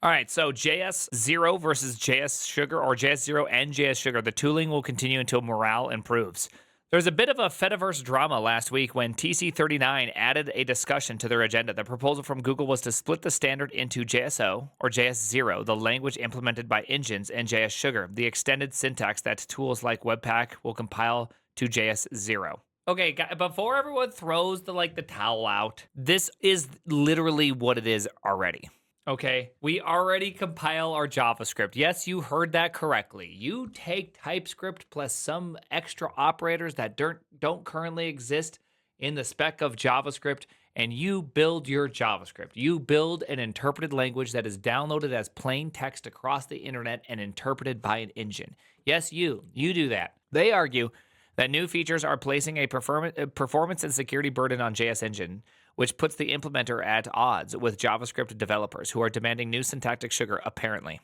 All right, so JS0 versus JS Sugar, or JS0 and JS Sugar. The tooling will continue until morale improves. There's a bit of a Fediverse drama last week when TC39 added a discussion to their agenda. The proposal from Google was to split the standard into JSO, or JS0, the language implemented by engines, and JS Sugar, the extended syntax that tools like Webpack will compile to JS0. Okay, before everyone throws the towel out, this is literally what it is already. Okay, we already compile our JavaScript. Yes, you heard that correctly. You take TypeScript plus some extra operators that don't currently exist in the spec of JavaScript, and you build your JavaScript. You build an interpreted language that is downloaded as plain text across the internet and interpreted by an engine. Yes, you do that. They argue that new features are placing a performance and security burden on JS Engine, which puts the implementer at odds with JavaScript developers who are demanding new syntactic sugar, apparently.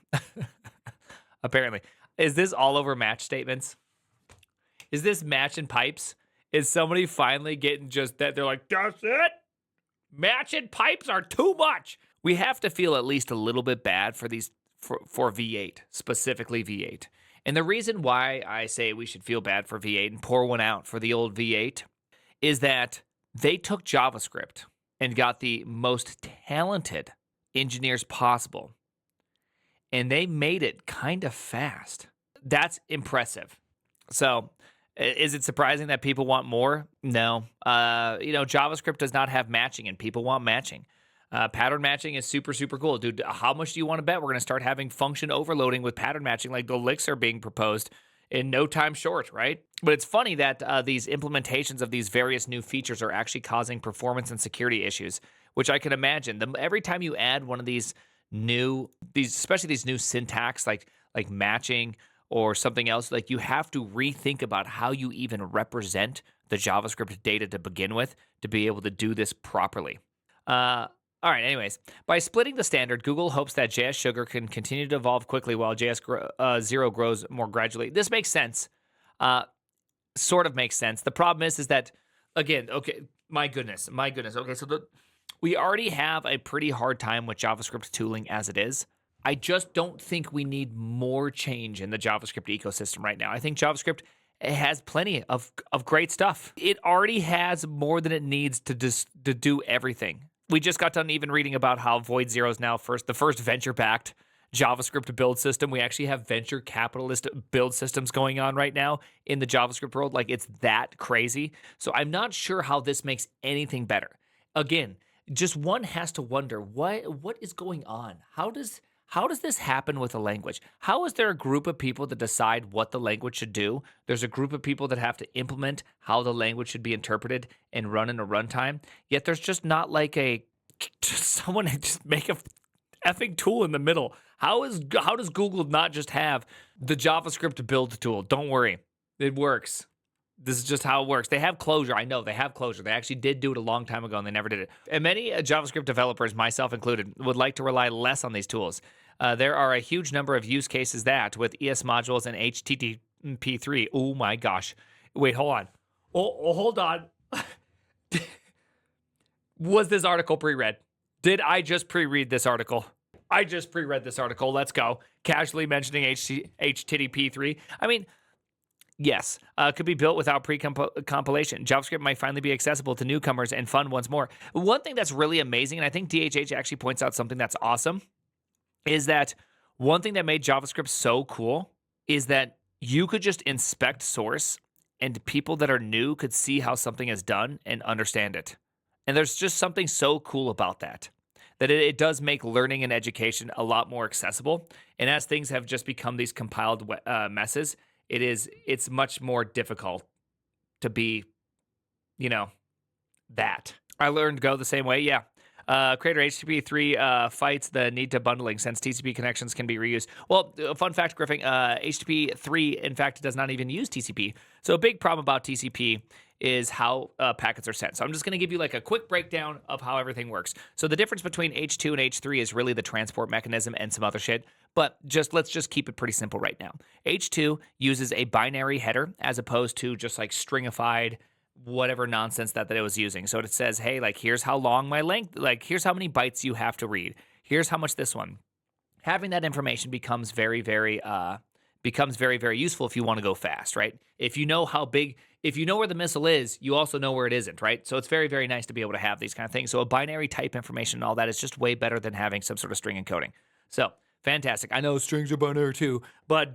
Apparently. Is this all over match statements? Is this match and pipes? Is somebody finally getting just that? They're like, that's it? Match and pipes are too much. We have to feel at least a little bit bad for these, for V8, specifically V8. And the reason why I say we should feel bad for V8 and pour one out for the old V8 is that they took JavaScript and got the most talented engineers possible, and they made it kind of fast. That's impressive. So, is it surprising that people want more? No. JavaScript does not have matching, and people want matching. Pattern matching is super, super cool. Dude, how much do you want to bet we're going to start having function overloading with pattern matching like the licks are being proposed in no time short, right? But it's funny that these implementations of these various new features are actually causing performance and security issues, which I can imagine. Every time you add one of these especially these new syntax like matching or something else, like you have to rethink about how you even represent the JavaScript data to begin with to be able to do this properly. All right, anyways, by splitting the standard, Google hopes that JS Sugar can continue to evolve quickly while JS 0 grows more gradually. This makes sense. Sort of makes sense. The problem is that, again, okay, my goodness. Okay, so we already have a pretty hard time with JavaScript tooling as it is. I just don't think we need more change in the JavaScript ecosystem right now. I think JavaScript has plenty of great stuff. It already has more than it needs to do everything. We just got done even reading about how Void Zero is now the first venture-backed JavaScript build system. We actually have venture capitalist build systems going on right now in the JavaScript world. Like, it's that crazy. So I'm not sure how this makes anything better. Again, just one has to wonder, what is going on? How does this happen with a language? How is there a group of people that decide what the language should do? There's a group of people that have to implement how the language should be interpreted and run in a runtime. Yet there's just not like someone just make a effing tool in the middle. How does Google not just have the JavaScript build tool? Don't worry, it works. This is just how it works. They have Closure. I know they have Closure. They actually did do it a long time ago, and they never did it. And many JavaScript developers, myself included, would like to rely less on these tools. There are a huge number of use cases that, with ES modules and HTTP3, oh my gosh. Wait, hold on. Oh hold on. Was this article pre-read? Did I just pre-read this article? I just pre-read this article. Let's go. Casually mentioning HTTP3. I mean, yes, could be built without pre-compilation. JavaScript might finally be accessible to newcomers and fun once more. One thing that's really amazing, and I think DHH actually points out something that's awesome, is that one thing that made JavaScript so cool is that you could just inspect source and people that are new could see how something is done and understand it. And there's just something so cool about that it does make learning and education a lot more accessible. And as things have just become these compiled messes, it's much more difficult to be, that. I learned Go the same way, yeah. Creator HTTP3 fights the need to bundling since TCP connections can be reused. Well, fun fact, Griffin, HTTP3, in fact, does not even use TCP. So a big problem about TCP is how packets are sent. So I'm just going to give you like a quick breakdown of how everything works. So the difference between H2 and H3 is really the transport mechanism and some other shit. But let's just keep it pretty simple right now. H2 uses a binary header as opposed to just like stringified whatever nonsense that it was using. So it says, hey, like, here's how long my length, like, here's how many bytes you have to read. Here's how much this one. having that information becomes very, very useful if you want to go fast, right? If you know if you know where the missile is, you also know where it isn't, right? So it's very, very nice to be able to have these kind of things. So a binary type information and all that is just way better than having some sort of string encoding. So fantastic. I know strings are binary too, but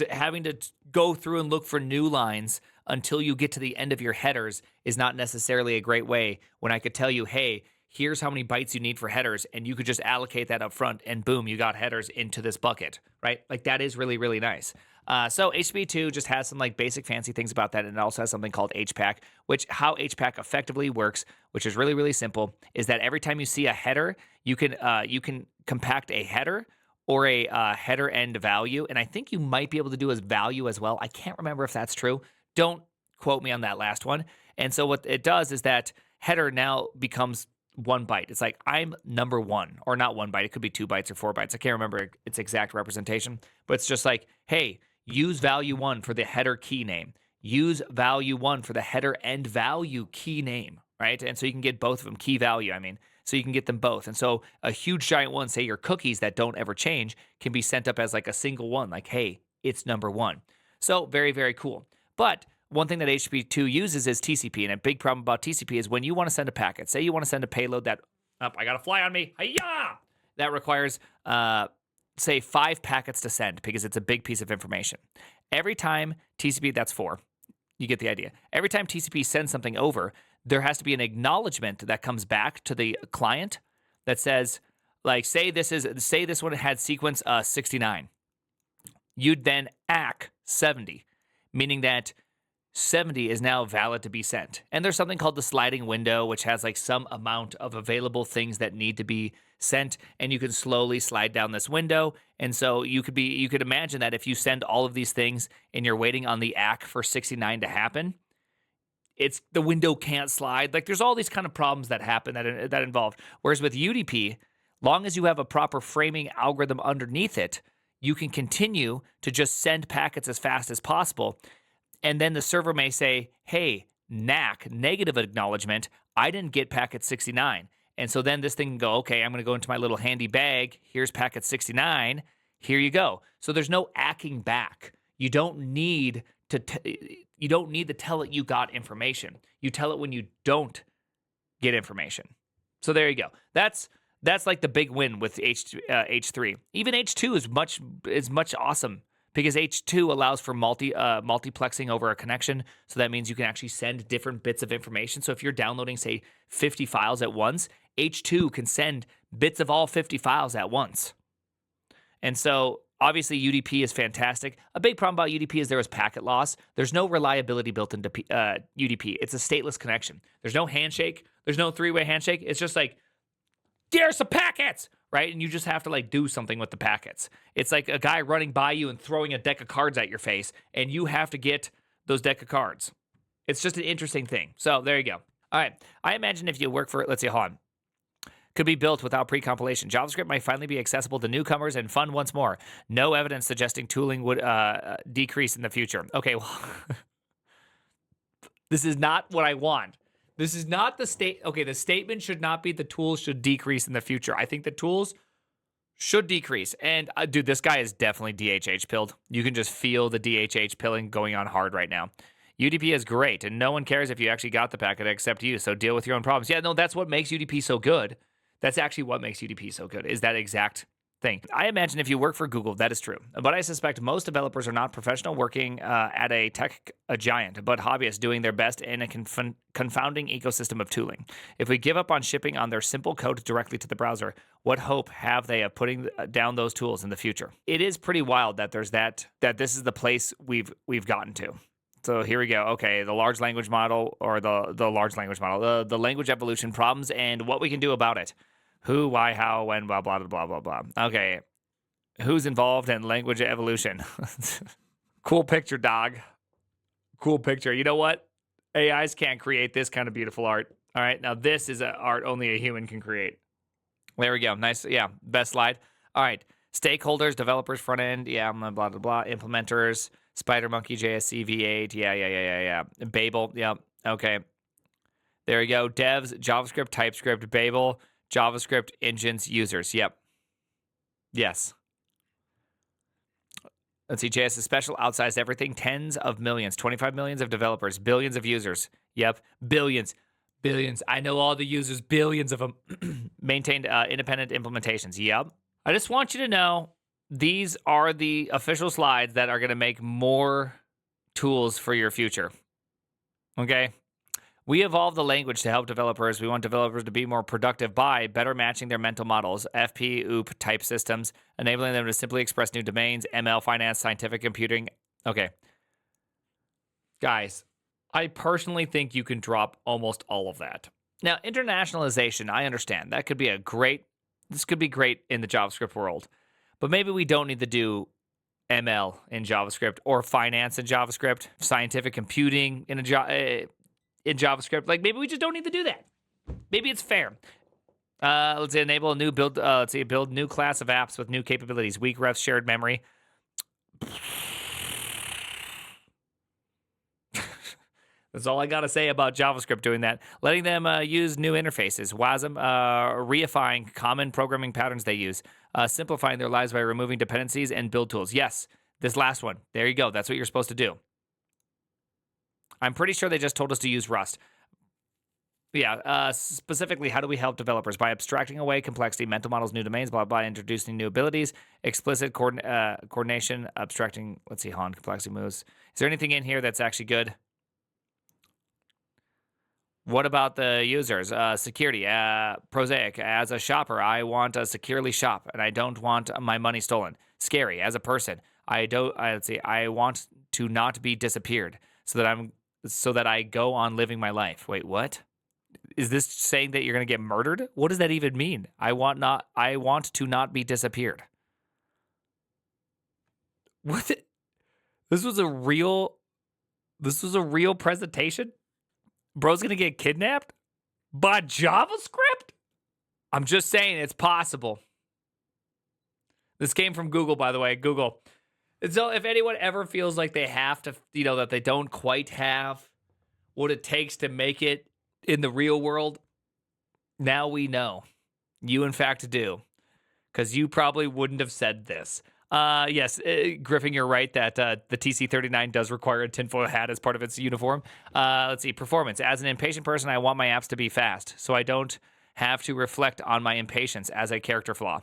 having to go through and look for new lines until you get to the end of your headers is not necessarily a great way when I could tell you, hey, here's how many bytes you need for headers, and you could just allocate that up front, and boom, you got headers into this bucket, right? Like that is really, really nice. So HTTP2 just has some like basic fancy things about that, and it also has something called HPAC, how HPAC effectively works, which is really, really simple, is that every time you see a header, you can compact a header or a header end value, and I think you might be able to do as value as well. I can't remember if that's true. Don't quote me on that last one. And so what it does is that header now becomes 1 byte. It's like I'm number 1, or not 1 byte. It could be 2 bytes or 4 bytes. I can't remember its exact representation, but it's just like, hey, use value 1 for the header key name. Use value 1 for the header end value key name, right? And so you can get both of them, key value, so you can get them both. And so a huge giant one, say your cookies that don't ever change, can be sent up as like a single one, like, hey, it's number 1. So very, very cool. But one thing that HTTP2 uses is TCP, and a big problem about TCP is when you want to send a packet, say you want to send a payload that, I got a fly on me, hi-ya! That requires, say, 5 packets to send because it's a big piece of information. Every time TCP, that's 4, you get the idea. Every time TCP sends something over, there has to be an acknowledgement that comes back to the client that says, like, say this one had sequence 69. You'd then ACK 70, meaning that 70 is now valid to be sent. And there's something called the sliding window, which has like some amount of available things that need to be sent, and you can slowly slide down this window. And so you could imagine that if you send all of these things and you're waiting on the ACK for 69 to happen, the window can't slide. Like there's all these kind of problems that happen that involved. Whereas with UDP, long as you have a proper framing algorithm underneath it, you can continue to just send packets as fast as possible. And then the server may say, hey, NAC, negative acknowledgement, I didn't get packet 69. And so then this thing can go, okay, I'm going to go into my little handy bag. Here's packet 69. Here you go. So there's no acking back. You don't need to tell it you got information. You tell it when you don't get information. So there you go. That's like the big win with H3. Even H2 is much awesome, because H2 allows for multiplexing over a connection. So that means you can actually send different bits of information. So if you're downloading, say, 50 files at once, H2 can send bits of all 50 files at once. And so obviously UDP is fantastic. A big problem about UDP is there is packet loss. There's no reliability built into UDP. It's a stateless connection. There's no handshake. There's no 3-way handshake. It's just like, here's some packets, right? And you just have to like do something with the packets. It's like a guy running by you and throwing a deck of cards at your face, and you have to get those deck of cards. It's just an interesting thing. So there you go. All right. I imagine if you work for, let's see, hold on. Could be built without pre-compilation. JavaScript might finally be accessible to newcomers and fun once more. No evidence suggesting tooling would decrease in the future. Okay, well, this is not what I want. This is not the state. Okay, the statement should not be the tools should decrease in the future. I think the tools should decrease. And dude, this guy is definitely DHH pilled. You can just feel the DHH pilling going on hard right now. UDP is great, and no one cares if you actually got the packet except you, so deal with your own problems. Yeah, no, that's what makes UDP so good. That's actually what makes UDP so good, is that exact thing. I imagine if you work for Google, that is true. But I suspect most developers are not professional working at a tech giant, but hobbyists doing their best in a confounding ecosystem of tooling. If we give up on shipping on their simple code directly to the browser, what hope have they of putting down those tools in the future? It is pretty wild that there's that this is the place we've gotten to. So here we go. Okay, the large language model, or the large language model, the language evolution problems and what we can do about it. Who, why, how, when, blah, blah, blah, blah, blah. Okay, who's involved in language evolution? Cool picture, dog. Cool picture. You know what? AIs can't create this kind of beautiful art. All right, now this is art only a human can create. There we go. Nice. Yeah, best slide. All right, stakeholders, developers, front end. Yeah, blah, blah, blah. Implementers. SpiderMonkey, JSC, V8, yeah. Babel, yeah, okay. There we go. Devs, JavaScript, TypeScript, Babel, JavaScript, engines, users, yep. Yes. Let's see, JS is special, outsized everything, tens of millions, 25 millions of developers, billions of users. Yep, billions. Billions. I know all the users, billions of them. Maintained independent implementations. Yep. I just want you to know these are the official slides that are going to make more tools for your future. Okay? We evolved the language to help developers. We want developers to be more productive by better matching their mental models, FP, OOP type systems, enabling them to simply express new domains, ML, finance, scientific computing. Okay. Guys, I personally think you can drop almost all of that. Now, internationalization, I understand. This could be great in the JavaScript world. But maybe we don't need to do ML in JavaScript or finance in JavaScript, scientific computing in JavaScript. Like, maybe we just don't need to do that. Maybe it's fair. Let's say enable a new build. Build new class of apps with new capabilities. Weak refs, shared memory. That's all I got to say about JavaScript doing that. Letting them use new interfaces. WASM, reifying common programming patterns they use. Simplifying their lives by removing dependencies and build tools. Yes, this last one. There you go. That's what you're supposed to do. I'm pretty sure they just told us to use Rust. Yeah, specifically, how do we help developers? By abstracting away complexity, mental models, new domains, blah, blah, introducing new abilities, explicit coordination, abstracting, let's see, Han, complexity moves. Is there anything in here that's actually good? What about the users? Security, prosaic. As a shopper, I want to securely shop, and I don't want my money stolen. Scary. As a person, I want to not be disappeared, so that I go on living my life. Wait, what? Is this saying that you're going to get murdered? What does that even mean? I want to not be disappeared. What? This was a real presentation? Bro's going to get kidnapped by JavaScript? I'm just saying it's possible. This came from Google, by the way. Google. And so if anyone ever feels like they have to, that they don't quite have what it takes to make it in the real world, now we know. You, in fact, do. Because you probably wouldn't have said this. Yes, Griffin, you're right that the TC39 does require a tinfoil hat as part of its uniform. Let's see, performance. As an impatient person, I want my apps to be fast, so I don't have to reflect on my impatience as a character flaw.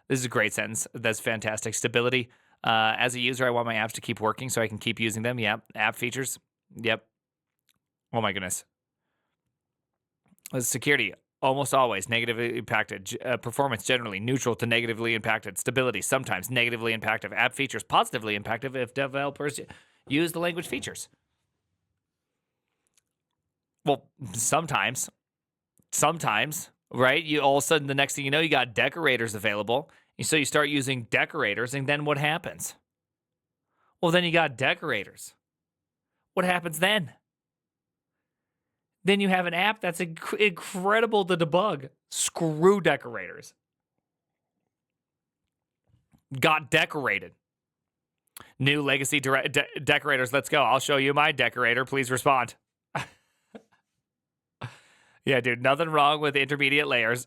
This is a great sentence. That's fantastic. Stability. As a user, I want my apps to keep working so I can keep using them. Yep. App features. Yep. Oh my goodness. Security. Almost always negatively impacted. Performance generally neutral to negatively impacted. Stability sometimes negatively impacted. App features positively impacted if developers use the language features. Well, sometimes, right? You all of a sudden, the next thing you know, you got decorators available. And so you start using decorators, and then what happens? Well, then you got decorators. What happens then? Then you have an app that's incredible to debug. Screw decorators. Got decorated. New legacy decorators. Let's go. I'll show you my decorator. Please respond. Yeah, dude. Nothing wrong with intermediate layers.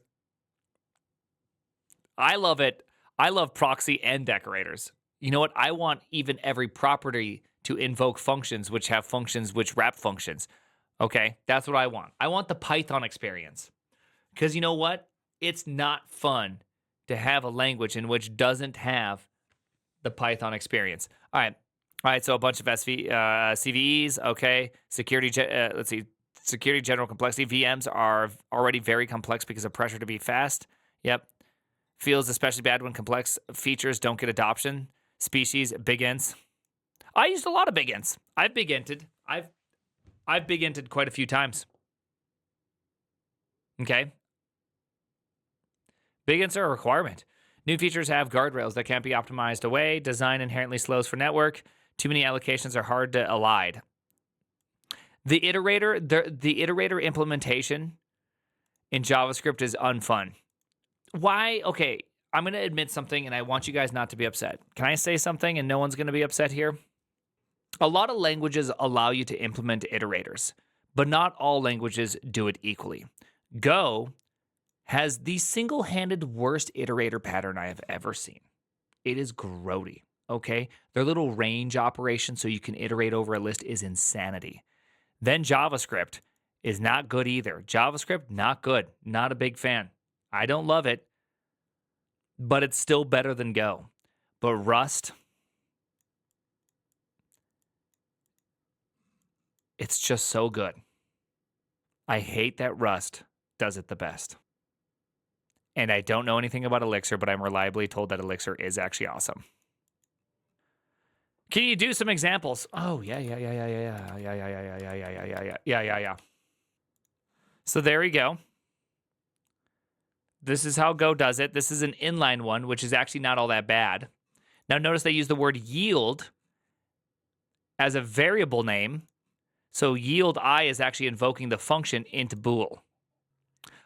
I love it. I love proxy and decorators. You know what? I want even every property to invoke functions which have functions which wrap functions. Okay, that's what I want. I want the Python experience. Because you know what? It's not fun to have a language in which doesn't have the Python experience. All right, so a bunch of CVEs, okay. Security, let's see. Security general complexity. VMs are already very complex because of pressure to be fast. Yep. Feels especially bad when complex features don't get adoption. Species, big ints. I used a lot of big ints. I've big inted. I've big inted quite a few times. Okay. Big ints are a requirement. New features have guardrails that can't be optimized away. Design inherently slows for network. Too many allocations are hard to elide. The iterator implementation in JavaScript is unfun. Why? Okay, I'm going to admit something, and I want you guys not to be upset. Can I say something and no one's going to be upset here? A lot of languages allow you to implement iterators, but not all languages do it equally. Go has the single-handed worst iterator pattern I have ever seen. It is grody, okay? Their little range operation so you can iterate over a list is insanity. Then JavaScript is not good either. JavaScript, not good. Not a big fan. I don't love it, but it's still better than Go. But Rust, it's just so good. I hate that Rust does it the best. And I don't know anything about Elixir, but I'm reliably told that Elixir is actually awesome. Can you do some examples? Oh, yeah. So there we go. This is how Go does it. This is an inline one, which is actually not all that bad. Now notice they use the word yield as a variable name. So yield I is actually invoking the function int bool.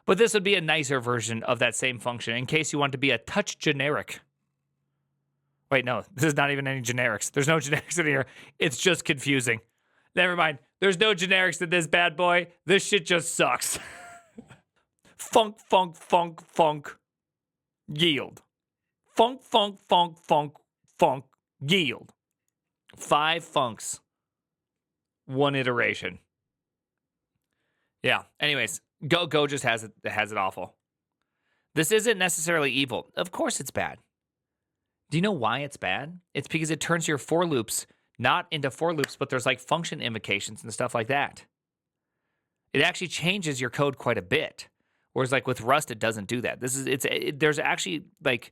But this would be a nicer version of that same function in case you want to be a touch generic. Wait, no, this is not even any generics. There's no generics in here. It's just confusing. Never mind. There's no generics in this bad boy. This shit just sucks. Funk, yield. Funk, yield. 5 funks. 1 iteration. Yeah, anyways, Go just has it awful. This isn't necessarily evil. Of course it's bad. Do you know why it's bad? It's because it turns your for loops not into for loops, but there's like function invocations and stuff like that. It actually changes your code quite a bit. Whereas like with Rust, it doesn't do that. There's actually like,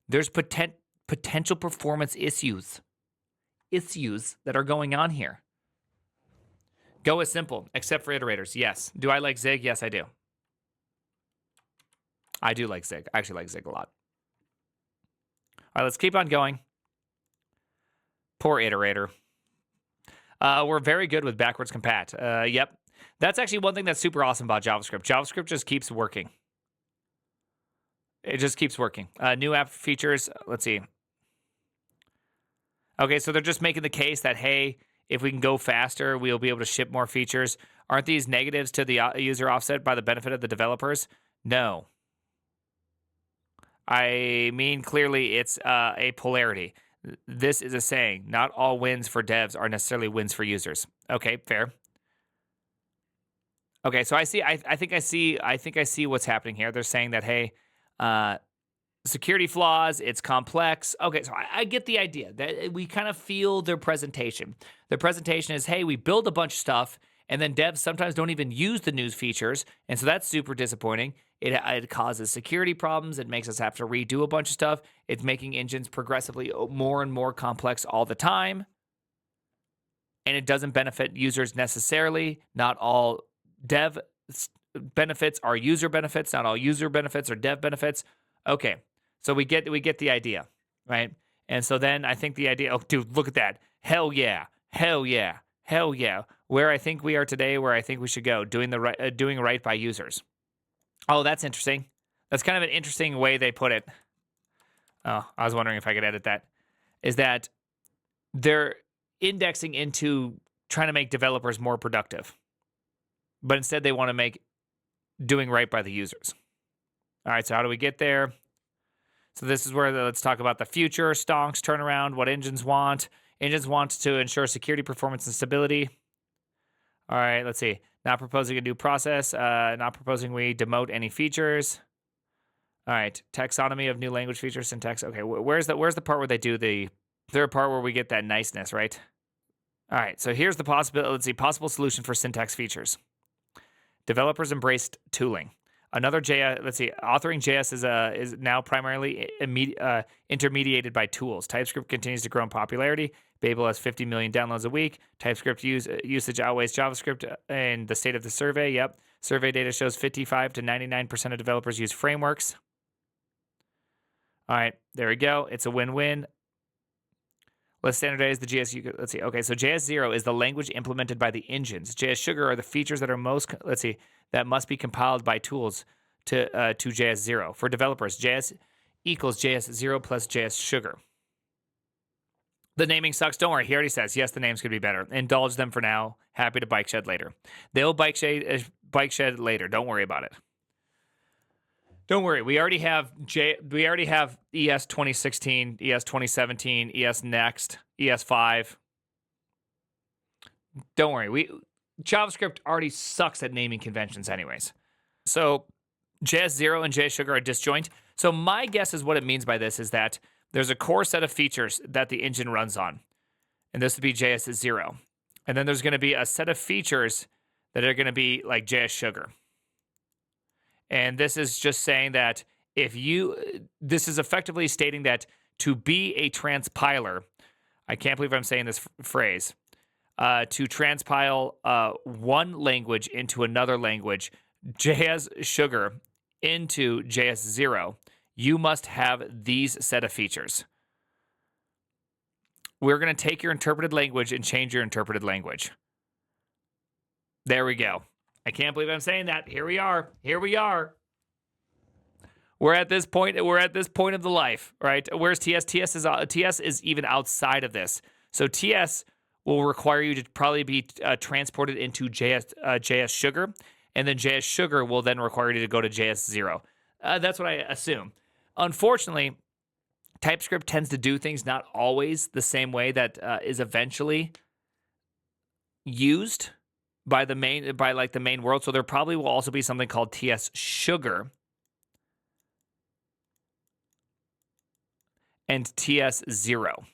there's potential performance issues that are going on here. Go is simple, except for iterators. Yes. Do I like Zig? Yes, I do. I do like Zig. I actually like Zig a lot. All right, let's keep on going. Poor iterator. We're very good with backwards compat. Yep. That's actually one thing that's super awesome about JavaScript. JavaScript just keeps working. It just keeps working. New app features. Let's see. Okay, so they're just making the case that, hey, if we can go faster, we'll be able to ship more features. Aren't these negatives to the user offset by the benefit of the developers? No. I mean, clearly it's a polarity. This is a saying. Not all wins for devs are necessarily wins for users. Okay, fair. Okay, so I think I see what's happening here. They're saying that, hey, security flaws, it's complex. Okay, so I get the idea that we kind of feel their presentation. Their presentation is, hey, we build a bunch of stuff, and then devs sometimes don't even use the new features, and so that's super disappointing. It causes security problems. It makes us have to redo a bunch of stuff. It's making engines progressively more and more complex all the time, and it doesn't benefit users necessarily. Not all dev benefits are user benefits. Not all user benefits are dev benefits. Okay, so we get the idea, right? And so then I think the idea, oh, dude, look at that. Hell yeah. Where I think we are today, where I think we should go, doing right by users. Oh, that's interesting. That's kind of an interesting way they put it. Oh, I was wondering if I could edit that. Is that they're indexing into trying to make developers more productive, but instead they want to make doing right by the users. All right, so how do we get there? So this is where let's talk about the future, stonks, turnaround, what engines want. Engines want to ensure security, performance, and stability. All right, let's see. Not proposing a new process. Not proposing we demote any features. All right, taxonomy of new language features, syntax. Okay, where's the part where they do the third part where we get that niceness, right? All right, so here's the possibility. Let's see, possible solution for syntax features. Developers embraced tooling. Another JS, let's see, authoring JS is now primarily intermediated by tools. TypeScript continues to grow in popularity. Babel has 50 million downloads a week. TypeScript usage outweighs JavaScript in the state of the survey. Yep. Survey data shows 55 to 99% of developers use frameworks. All right, there we go. It's a win-win. Let's standardize the JS. Let's see. Okay, so JS0 is the language implemented by the engines. JS Sugar are the features that are that must be compiled by tools to JS0. For developers, JS equals JS0 plus JS Sugar. The naming sucks. Don't worry. He already says, yes, the names could be better. Indulge them for now. Happy to bike shed later. They'll bike shed later. Don't worry about it. Don't worry, we already have ES 2016, ES 2017, ES Next, ES 5. Don't worry, JavaScript already sucks at naming conventions anyways. So JS0 and JS Sugar are disjoint. So my guess is what it means by this is that there's a core set of features that the engine runs on, and this would be JS0. And then there's going to be a set of features that are going to be like JS Sugar. And this is just saying that this is effectively stating that to be a transpiler, I can't believe I'm saying this phrase, to transpile one language into another language, JS Sugar into JS0, you must have these set of features. We're going to take your interpreted language and change your interpreted language. There we go. I can't believe I'm saying that. Here we are. We're at this point of the life, right? Where's TS? TS is even outside of this. So TS will require you to probably be transported into JS Sugar, and then JS Sugar will then require you to go to JS0. That's what I assume. Unfortunately, TypeScript tends to do things not always the same way that is eventually used by the main world. So there probably will also be something called TS Sugar and TS0.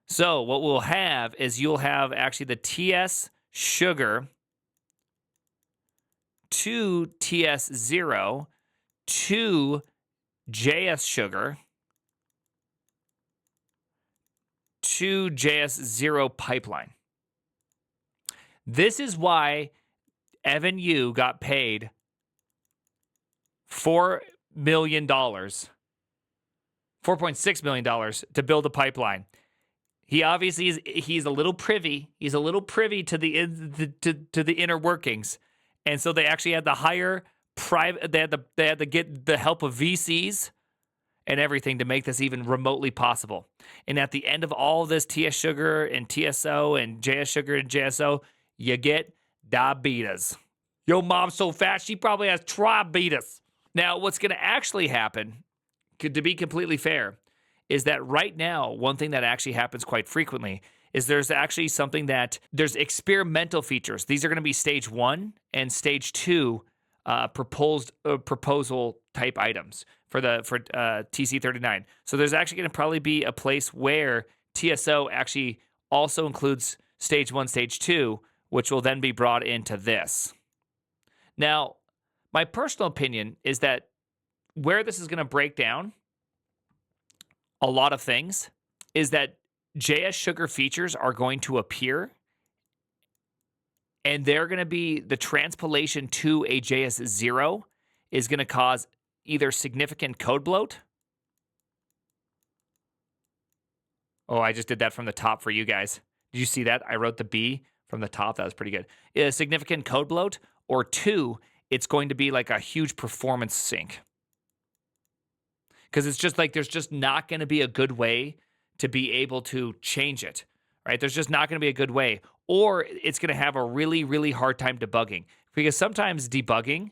So what we'll have is you'll have actually the TS Sugar to TS0 to JS Sugar to JS0 pipeline. This is why Evan Yu got paid $4 million, $4.6 million to build a pipeline. He obviously he's a little privy. He's a little privy to the inner workings, and so they actually had to hire private. They had to get the help of VCs and everything to make this even remotely possible. And at the end of all of this TS Sugar and TSO and JS Sugar and JSO, you get diabetes. Yo, mom's so fat she probably has triabetes. Now, what's going to actually happen, to be completely fair, is that right now, one thing that actually happens quite frequently is there's actually something that there's experimental features. These are going to be stage 1 and stage 2 proposal type items for TC39. So there's actually going to probably be a place where TSO actually also includes stage 1, stage 2, which will then be brought into this. Now, my personal opinion is that where this is going to break down a lot of things is that JS Sugar features are going to appear, and they're going to be the transpilation to a JS0 is going to cause either significant code bloat. Oh, I just did that from the top for you guys. Did you see that? I wrote the B from the top. That was pretty good. A significant code bloat, or 2, it's going to be like a huge performance sink. Because it's just like there's just not going to be a good way to be able to change it, right? There's just not going to be a good way. Or it's going to have a really, really hard time debugging. Because sometimes debugging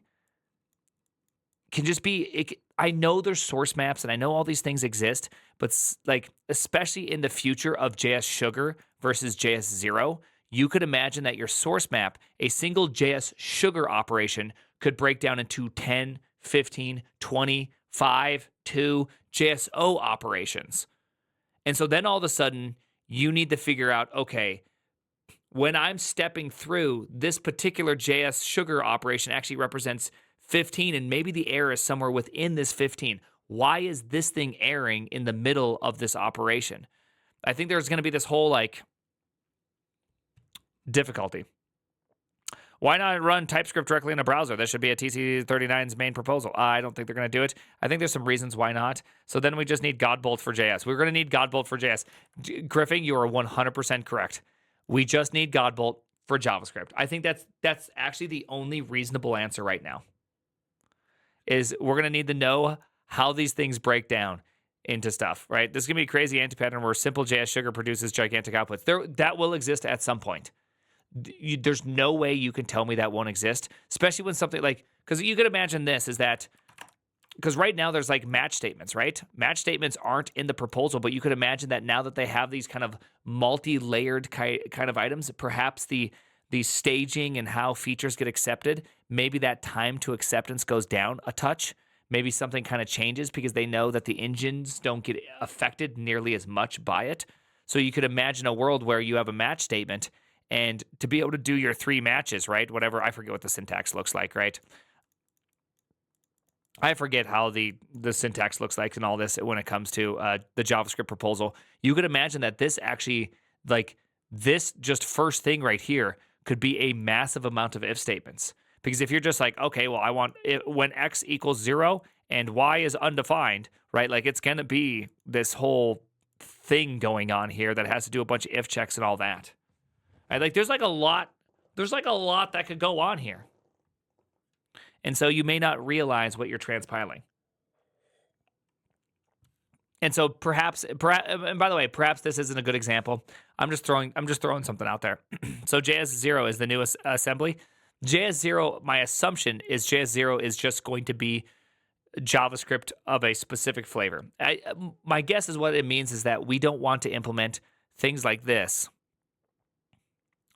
can just be, I know there's source maps and I know all these things exist, but like, especially in the future of JS Sugar versus JS0, you could imagine that your source map, a single JS Sugar operation, could break down into 10, 15, 20, 5, 2 JSO operations. And so then all of a sudden, you need to figure out, okay, when I'm stepping through, this particular JS Sugar operation actually represents 15, and maybe the error is somewhere within this 15. Why is this thing erroring in the middle of this operation? I think there's going to be this whole, like, difficulty. Why not run TypeScript directly in a browser? That should be a TC39's main proposal. I don't think they're going to do it. I think there's some reasons why not. So then we just need Godbolt for JS. We're going to need Godbolt for JS. Griffin, you are 100% correct. We just need Godbolt for JavaScript. I think that's actually the only reasonable answer right now. Is we're going to need to know how these things break down into stuff, right? This is going to be a crazy anti-pattern where simple JS Sugar produces gigantic outputs. That will exist at some point. There's no way you can tell me that won't exist, especially when something like Because you could imagine this is that, because right now there's like match statements, right? Match statements aren't in the proposal, but you could imagine that now that they have these kind of multi-layered kind of items, perhaps the staging and how features get accepted, maybe that time to acceptance goes down a touch. Maybe something kind of changes because they know that the engines don't get affected nearly as much by it. So you could imagine a world where you have a match statement, and to be able to do your 3 matches, right? Whatever, I forget what the syntax looks like, right? I forget how the syntax looks like and all this when it comes to the JavaScript proposal. You could imagine that this actually, like this just first thing right here could be a massive amount of if statements. Because if you're just like, okay, well, I want it when x equals 0 and y is undefined, right? Like it's going to be this whole thing going on here that has to do a bunch of if checks and all that. Right? Like there's like a lot that could go on here. And so you may not realize what you're transpiling. And so perhaps, and by the way, perhaps this isn't a good example. I'm just throwing something out there. So JS0 is the newest assembly. JS0, my assumption is JS0 is just going to be JavaScript of a specific flavor. My guess is what it means is that we don't want to implement things like this.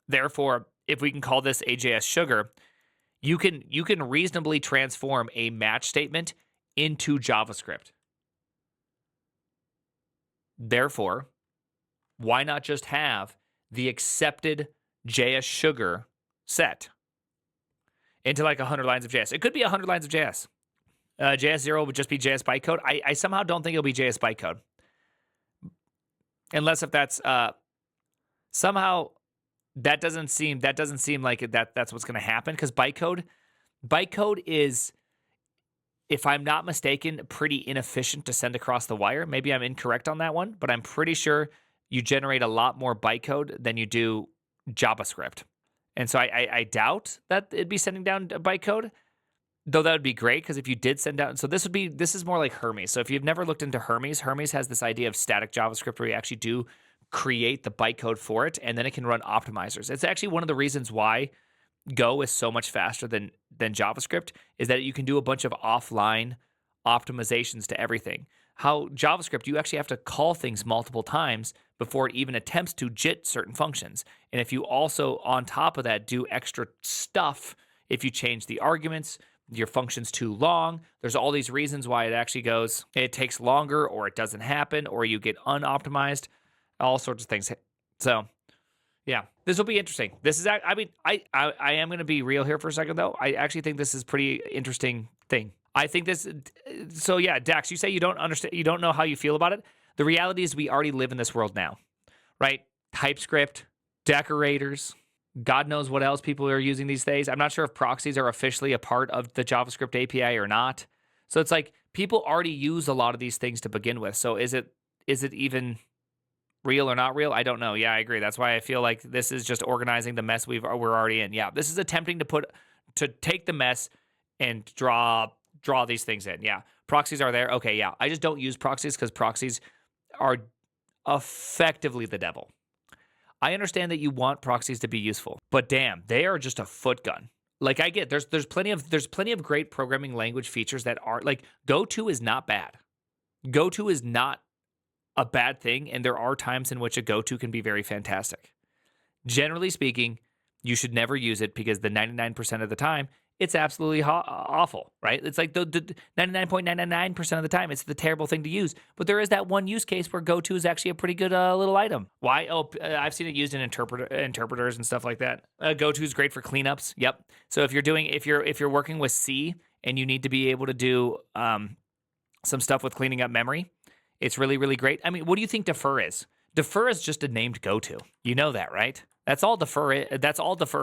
Therefore, if we can call this a JS sugar, you can reasonably transform a match statement into JavaScript. Therefore, why not just have the accepted JS sugar set into like 100 lines of JS? It could be 100 lines of JS. JS0 would just be JS bytecode. I somehow don't think it'll be JS bytecode. Unless if that's somehow that doesn't seem like that's what's going to happen, because bytecode is, if I'm not mistaken, pretty inefficient to send across the wire. Maybe I'm incorrect on that one, but I'm pretty sure you generate a lot more bytecode than you do JavaScript. And so I doubt that it'd be sending down bytecode, though that would be great, because if you did send down, so this is more like Hermes. So if you've never looked into Hermes has this idea of static JavaScript where you actually do create the bytecode for it, and then it can run optimizers. It's actually one of the reasons why Go is so much faster than JavaScript, is that you can do a bunch of offline optimizations to everything. How JavaScript, you actually have to call things multiple times before it even attempts to JIT certain functions. And if you also, on top of that, do extra stuff, if you change the arguments, your function's too long, there's all these reasons why it takes longer, or it doesn't happen, or you get unoptimized, all sorts of things. So yeah, this will be interesting. This is, I am going to be real here for a second, though. I actually think this is pretty interesting thing. I think this, so yeah, Dax, you say you don't understand, you don't know how you feel about it. The reality is we already live in this world now, right? TypeScript, decorators, God knows what else people are using these days. I'm not sure if proxies are officially a part of the JavaScript API or not. So it's like people already use a lot of these things to begin with. So is it even real or not real? I don't know. Yeah, I agree. That's why I feel like this is just organizing the mess we're already in. Yeah, this is attempting to take the mess and draw these things in. Yeah, proxies are there. Okay, yeah. I just don't use proxies because proxies are effectively the devil. I understand that you want proxies to be useful, but damn, they are just a foot gun. Like I get there's plenty of great programming language features that are like GoTo is not bad. GoTo is not a bad thing, and there are times in which a GoTo can be very fantastic. Generally speaking, you should never use it because the 99% of the time, it's absolutely awful, right? It's like the 99.999% of the time, it's the terrible thing to use. But there is that one use case where GoTo is actually a pretty good little item. Why? Oh, I've seen it used in interpreters and stuff like that. GoTo is great for cleanups. Yep. So if you're working with C and you need to be able to do some stuff with cleaning up memory, it's really, really great. I mean, what do you think defer is? Defer is just a named GoTo. You know that, right? That's all defer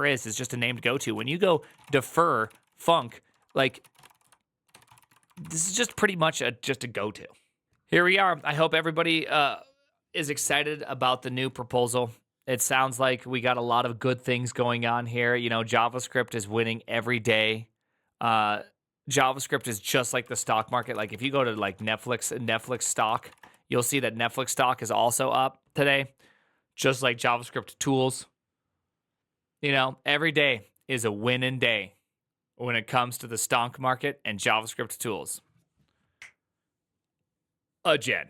is just a named GoTo. When you go defer func, like this is just pretty much just a GoTo. Here we are. I hope everybody is excited about the new proposal. It sounds like we got a lot of good things going on here. You know, JavaScript is winning every day. JavaScript is just like the stock market. Like if you go to like Netflix stock, you'll see that Netflix stock is also up today, just like JavaScript tools. You know, every day is a winning day. when it comes to the stonk market and JavaScript tools. Again.